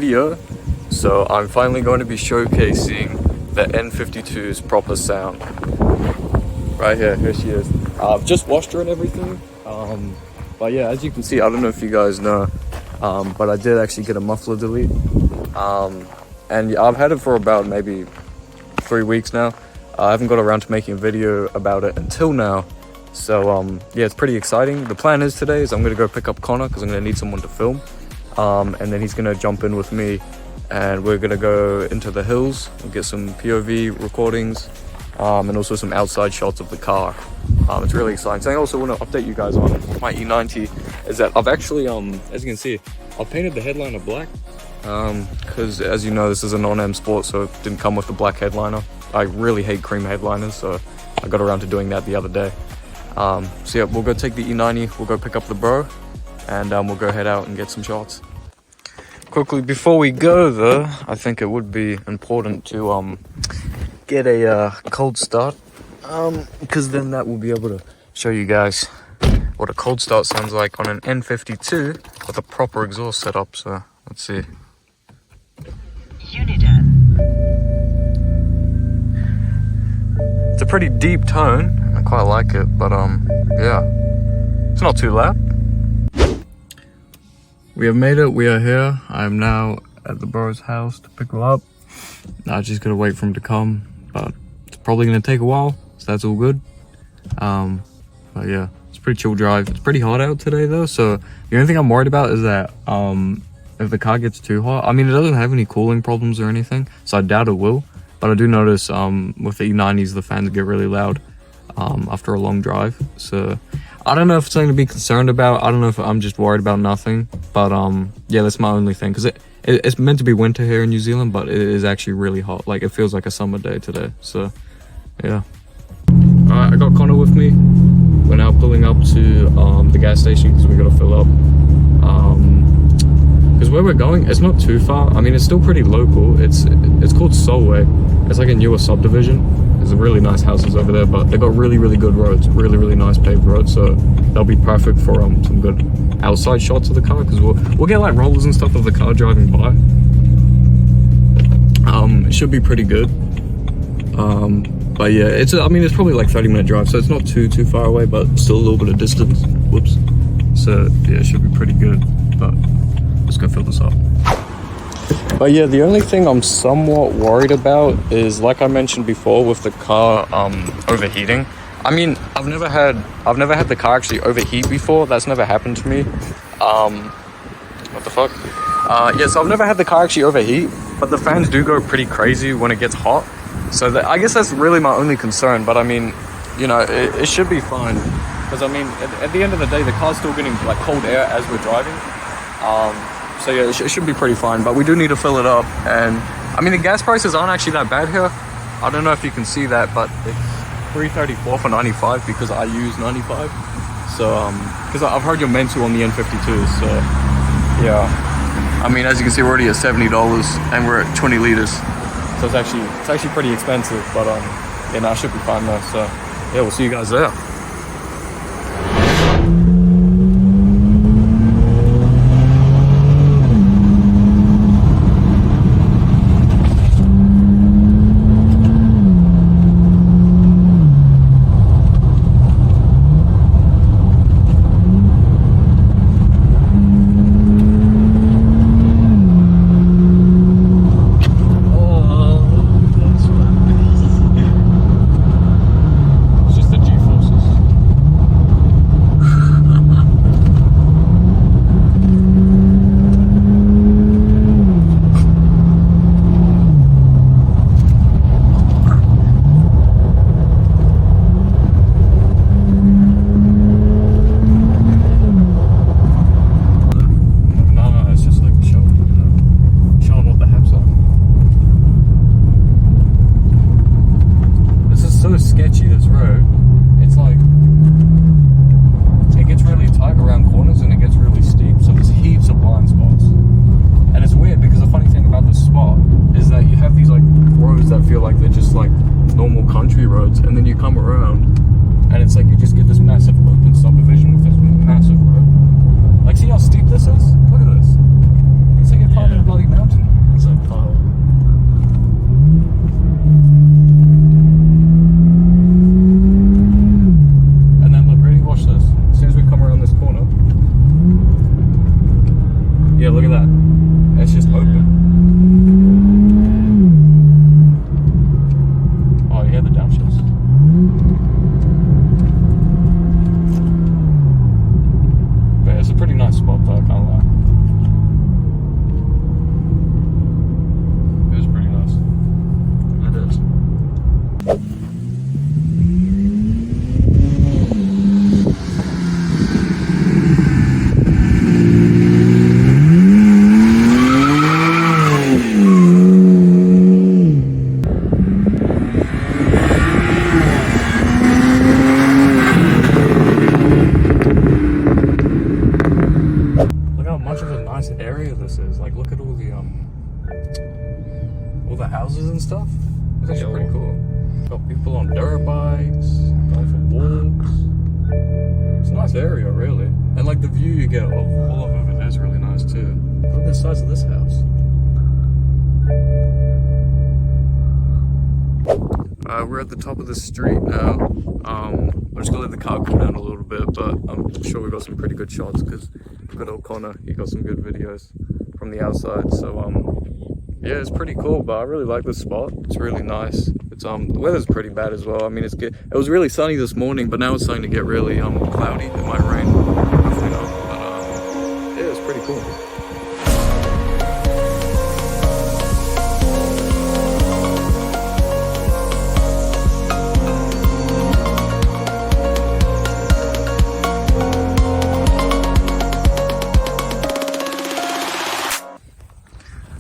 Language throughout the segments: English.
here, so I'm finally going to be showcasing the N52's proper sound. Right here she is. I've just washed her and everything, but yeah, as you can see, I don't know if you guys know, but I did actually get a muffler delete, and I've had it for about maybe 3 weeks now. I haven't got around to making a video about it until now, so yeah, it's pretty exciting. The plan is today is I'm going to go pick up Connor because I'm going to need someone to film, and then he's going to jump in with me, and we're going to go into the hills and get some POV recordings, and also some outside shots of the car. It's really exciting. So I also want to update you guys on my E90 is that I've actually, as you can see, I've painted the headliner black, because as you know, this is a non-M sport, so it didn't come with the black headliner. I really hate cream headliners, so I got around to doing that the other day. So yeah, we'll go take the E90, we'll go pick up the bro, and we'll go head out and get some shots. Quickly, before we go though, I think it would be important to get a cold start, because then that will be able to show you guys what a cold start sounds like on an N52 with a proper exhaust setup. So let's see. It's a pretty deep tone. I quite like it, but yeah, it's not too loud. We have made it. We are here. I am now at the bro's house to pick her up. I just gotta wait for him to come, but it's probably gonna take a while, so that's all good. But yeah, it's a pretty chill drive. It's pretty hot out today though, so the only thing I'm worried about is that if the car gets too hot, I mean, it doesn't have any cooling problems or anything, so I doubt it will. But I do notice with the E90s, the fans get really loud after a long drive. So I don't know if it's something to be concerned about. I don't know if I'm just worried about nothing. But yeah, that's my only thing. Because it's meant to be winter here in New Zealand, but it is actually really hot. Like, it feels like a summer day today. So yeah. Alright, I got Connor with me. We're now pulling up to the gas station because we got to fill up. Because where we're going, it's not too far. I mean, it's still pretty local. It's called Solway. It's like a newer subdivision. There's really nice houses over there, but they've got really good roads, really nice paved roads. So they'll be perfect for some good outside shots of the car, because we'll get like rollers and stuff of the car driving by. It should be pretty good. But yeah, it's probably like 30-minute drive, so it's not too far away, but still a little bit of distance. Whoops. So yeah, it should be pretty good. But let's go fill this up. But yeah, the only thing I'm somewhat worried about is, like I mentioned before, with the car overheating. I mean, I've never had the car actually overheat before. That's never happened to me. What the fuck? Yeah, so I've never had the car actually overheat, but the fans do go pretty crazy when it gets hot. So I guess that's really my only concern. But I mean, you know, it should be fine, because I mean, at the end of the day, the car's still getting like cold air as we're driving. So yeah, it should be pretty fine, but we do need to fill it up. And I mean, the gas prices aren't actually that bad here. I don't know if you can see that, but it's $3.34 for 95 because I use 95. So because I've heard you're meant to on the N52, so yeah. I mean, as you can see, we're already at $70 and we're at 20 liters. So it's actually pretty expensive, but yeah, no, I should be fine though. So yeah, we'll see you guys there. normal country roads, and then you come around and it's like you just get this massive open subdivision with this massive road. Like, see how steep this is? Look at this. It's like you're climbing a bloody mountain. nice area, really. And like the view you get of all of over there is really nice too. Look at the size of this house. We're at the top of the street now. I'm just gonna let the car come down a little bit, but I'm sure we got some pretty good shots because good old Connor, he got some good videos from the outside. So yeah, it's pretty cool, but I really like this spot. It's really nice. It's the weather's pretty bad as well. I mean, it was really sunny this morning, but now it's starting to get really cloudy. It might rain, hopefully not. But yeah, it's pretty cool.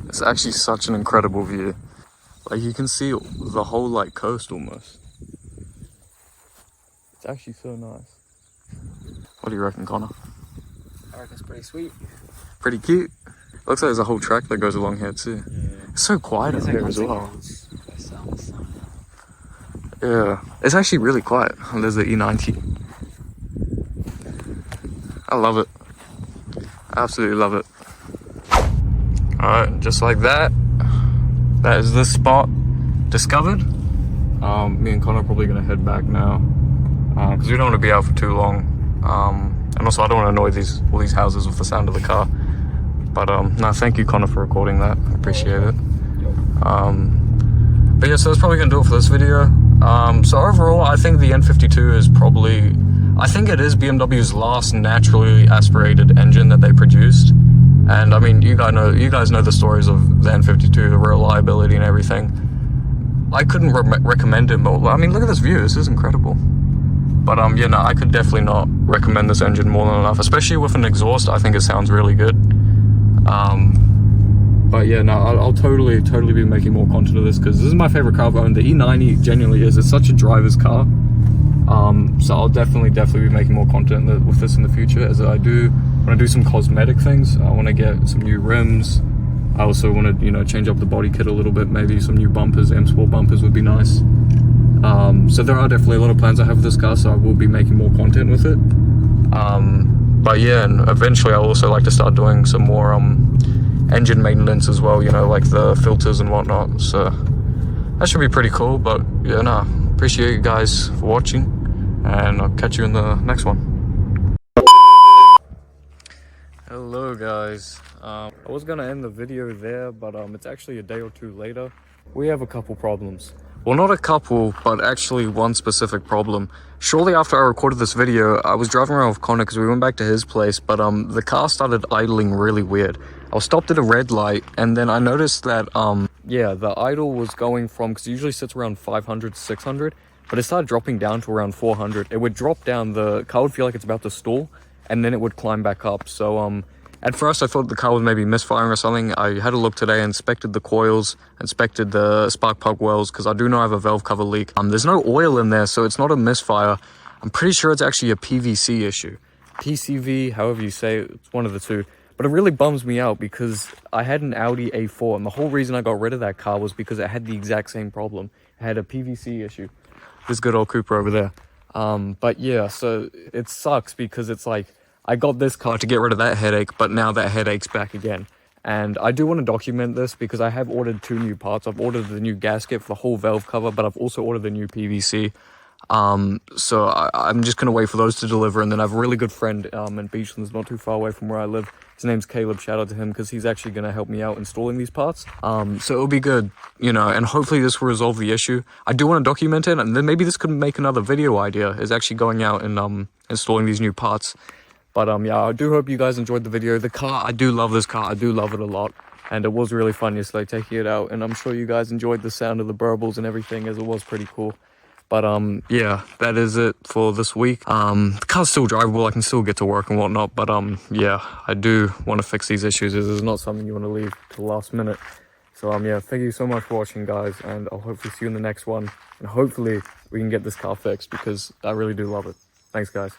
It's actually such an incredible view. Like you can see the whole like coast almost. It's actually so nice. What do you reckon, Connor? I reckon it's pretty sweet. Pretty cute. Looks like there's a whole track that goes along here too. Yeah. It's so quiet up here as well. Yeah, it's actually really quiet. There's the E90. I love it. I absolutely love it. Alright, just like that. That is this spot discovered. Me and Connor are probably gonna head back now because we don't want to be out for too long. And also I don't want to annoy all these houses with the sound of the car. But no, thank you, Connor, for recording that. I appreciate it. But yeah, so that's probably gonna do it for this video. So overall, I think the N52 is probably, I think it is BMW's last naturally aspirated engine that they produced. And I mean, you guys know the stories of the N52, the reliability and everything. I couldn't recommend it more. I mean, look at this view. This is incredible. But yeah, no, I could definitely not recommend this engine more than enough, especially with an exhaust. I think it sounds really good. But yeah, no, I'll totally be making more content of this because this is my favorite car I've owned. The E90 genuinely is. It's such a driver's car. So I'll definitely be making more content with this in the future, as I do want to do some cosmetic things. I want to get some new rims. I also want to, change up the body kit a little bit. Maybe some new bumpers, M Sport bumpers would be nice. So there are definitely a lot of plans I have with this car, so I will be making more content with it. But yeah, and eventually I'll also like to start doing some more engine maintenance as well, like the filters and whatnot. So that should be pretty cool. But yeah, no, appreciate you guys for watching, and I'll catch you in the next one. Hello guys, I was gonna end the video there, but it's actually a day or two later. We have a couple problems. Well, not a couple, but actually one specific problem. Shortly after I recorded this video, I was driving around with Connor because we went back to his place, but the car started idling really weird. I was stopped at a red light, and then I noticed that yeah, the idle was going from, because it usually sits around 500 to 600, but it started dropping down to around 400. It would drop down, the car would feel like it's about to stall, and then it would climb back up. So at first I thought the car was maybe misfiring or something. I had a look today, inspected the coils, inspected the spark plug wells, because I do know I have a valve cover leak. There's no oil in there, so it's not a misfire. I'm pretty sure it's actually a PVC issue. PCV, however you say it, it's one of the two. But it really bums me out because I had an Audi A4, and the whole reason I got rid of that car was because it had the exact same problem. It had a PVC issue. This good old Cooper over there. But yeah, so it sucks because it's like, I got this car to get rid of that headache, but now that headache's back again. And I do want to document this because I have ordered 2 new parts. I've ordered the new gasket for the whole valve cover, but I've also ordered the new PVC. So I'm just going to wait for those to deliver. And then I have a really good friend in Beachlands, not too far away from where I live. His name's Caleb. Shout out to him because he's actually going to help me out installing these parts. So it'll be good, and hopefully this will resolve the issue. I do want to document it, and then maybe this could make another video idea, is actually going out and installing these new parts. But yeah, I do hope you guys enjoyed the video. The car, I do love this car. I do love it a lot. And it was really fun yesterday taking it out. And I'm sure you guys enjoyed the sound of the burbles and everything, as it was pretty cool. But yeah, that is it for this week. The car's still drivable. I can still get to work and whatnot. But yeah, I do want to fix these issues. This is not something you want to leave to the last minute. So yeah, thank you so much for watching, guys. And I'll hopefully see you in the next one. And hopefully we can get this car fixed because I really do love it. Thanks, guys.